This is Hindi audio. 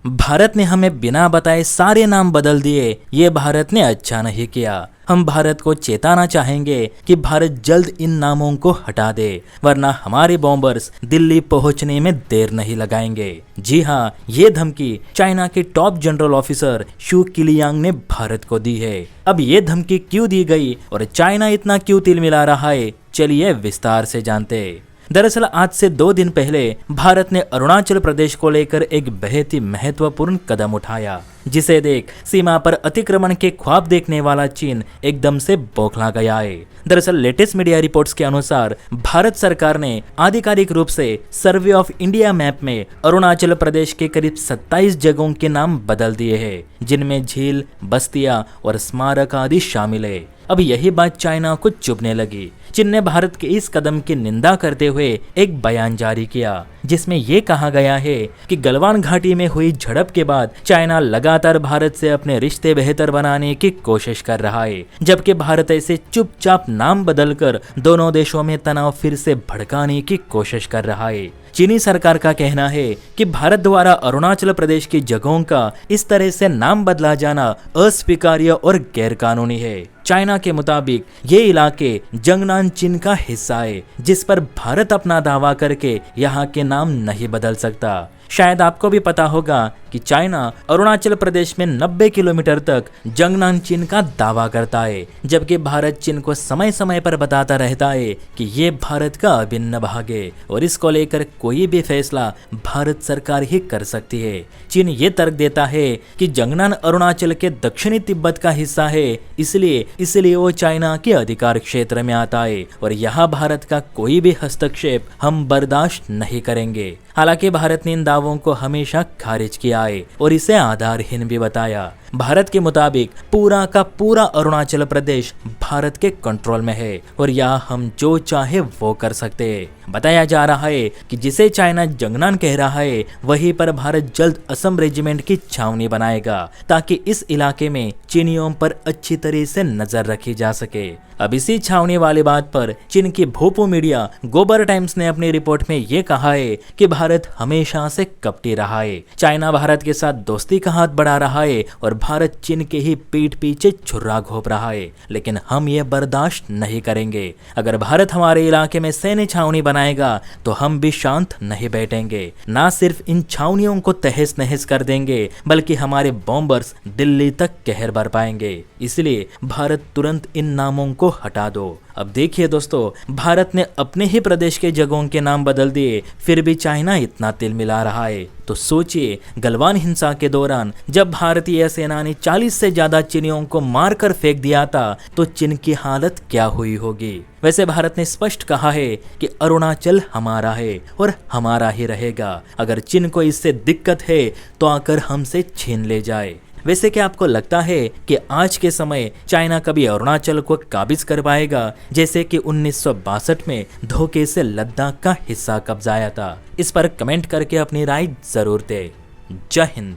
भारत ने हमें बिना बताए सारे नाम बदल दिए। ये भारत ने अच्छा नहीं किया। हम भारत को चेताना चाहेंगे कि भारत जल्द इन नामों को हटा दे, वरना हमारे बॉम्बर्स दिल्ली पहुंचने में देर नहीं लगाएंगे। जी हाँ, ये धमकी चाइना के टॉप जनरल ऑफिसर शू किलियांग ने भारत को दी है। अब ये धमकी क्यों दी गई और चाइना इतना क्यों तिलमिला रहा है, चलिए विस्तार से जानते हैं। दरअसल आज से 2 दिन पहले भारत ने अरुणाचल प्रदेश को लेकर एक बेहद ही महत्वपूर्ण कदम उठाया, जिसे देख सीमा पर अतिक्रमण के ख्वाब देखने वाला चीन एकदम से बौखला गया है। दरअसल लेटेस्ट मीडिया रिपोर्ट्स के अनुसार भारत सरकार ने आधिकारिक रूप से सर्वे ऑफ इंडिया मैप में अरुणाचल प्रदेश के करीब 27 जगहों के नाम बदल दिए हैं, जिनमें झील, बस्तियां और स्मारक आदि शामिल है। अब यही बात चाइना को चुभने लगी। चीन ने भारत के इस कदम की निंदा करते हुए एक बयान जारी किया, जिसमें ये कहा गया है कि गलवान घाटी में हुई झड़प के बाद चाइना लगातार भारत से अपने रिश्ते बेहतर बनाने की कोशिश कर रहा है, जबकि भारत ऐसे चुपचाप नाम बदलकर दोनों देशों में तनाव फिर से भड़काने की कोशिश कर रहा है। चीनी सरकार का कहना है कि भारत द्वारा अरुणाचल प्रदेश की जगहों का इस तरह से नाम बदला जाना अस्वीकार्य और गैरकानूनी है। चाइना के मुताबिक ये इलाके जंगनान चीन का हिस्सा है, जिस पर भारत अपना दावा करके यहाँ के नाम नहीं बदल सकता। शायद आपको भी पता होगा कि चाइना अरुणाचल प्रदेश में 90 किलोमीटर तक जंगनान चीन का दावा करता है, जबकि भारत चीन को समय समय पर बताता रहता है कि ये भारत का अभिन्न भाग है और इसको लेकर कोई भी फैसला भारत सरकार ही कर सकती है। चीन ये तर्क देता है कि जंगनान अरुणाचल के दक्षिणी तिब्बत का हिस्सा है, इसलिए वो चाइना के अधिकार क्षेत्र में आता है और यहाँ भारत का कोई भी हस्तक्षेप हम बर्दाश्त नहीं करेंगे। हालांकि भारत ने इन दावों को हमेशा खारिज किया है और इसे आधारहीन भी बताया। भारत के मुताबिक पूरा का पूरा अरुणाचल प्रदेश भारत के कंट्रोल में है और यहाँ हम जो चाहे वो कर सकते हैं। बताया जा रहा है कि जिसे चाइना जंगनान कह रहा है, वहीं पर भारत जल्द असम रेजिमेंट की छावनी बनाएगा, ताकि इस इलाके में चीनियों पर अच्छी तरह से नजर रखी जा सके। अब इसी छावनी वाली बात पर चीन की भोपू मीडिया गोबर टाइम्स ने अपनी रिपोर्ट में ये कहा है कि भारत हमेशा से कपटी रहा है। चाइना भारत के साथ दोस्ती का हाथ बढ़ा रहा है और भारत चीन के ही पीठ पीछे छुर्रा घोंप रहा है, लेकिन हम ये बर्दाश्त नहीं करेंगे। अगर भारत हमारे इलाके में सैन्य छावनी बनाएगा तो हम भी शांत नहीं बैठेंगे। ना सिर्फ इन छावनियों को तहस नहस कर देंगे, बल्कि हमारे बॉम्बर्स दिल्ली तक कहर बरपाएंगे। इसलिए भारत तुरंत इन नामों को हटा दो। अब देखिए दोस्तों, भारत ने अपने ही प्रदेश के जगहों के नाम बदल दिए, फिर भी चाइना इतना तिलमिला रहा है। तो सोचिए, गलवान हिंसा के दौरान जब भारतीय सेना ने 40 से ज्यादा चीनियों को मारकर फेंक दिया था, तो चीन की हालत क्या हुई होगी। वैसे भारत ने स्पष्ट कहा है कि अरुणाचल हमारा है और हमारा ही रहेगा। अगर चीन को इससे दिक्कत है तो आकर हमसे छीन ले जाए। वैसे क्या आपको लगता है कि आज के समय चाइना कभी अरुणाचल को काबिज कर पाएगा, जैसे कि 1962 में धोखे से लद्दाख का हिस्सा कब्जाया था? इस पर कमेंट करके अपनी राय जरूर दें। जय हिंद।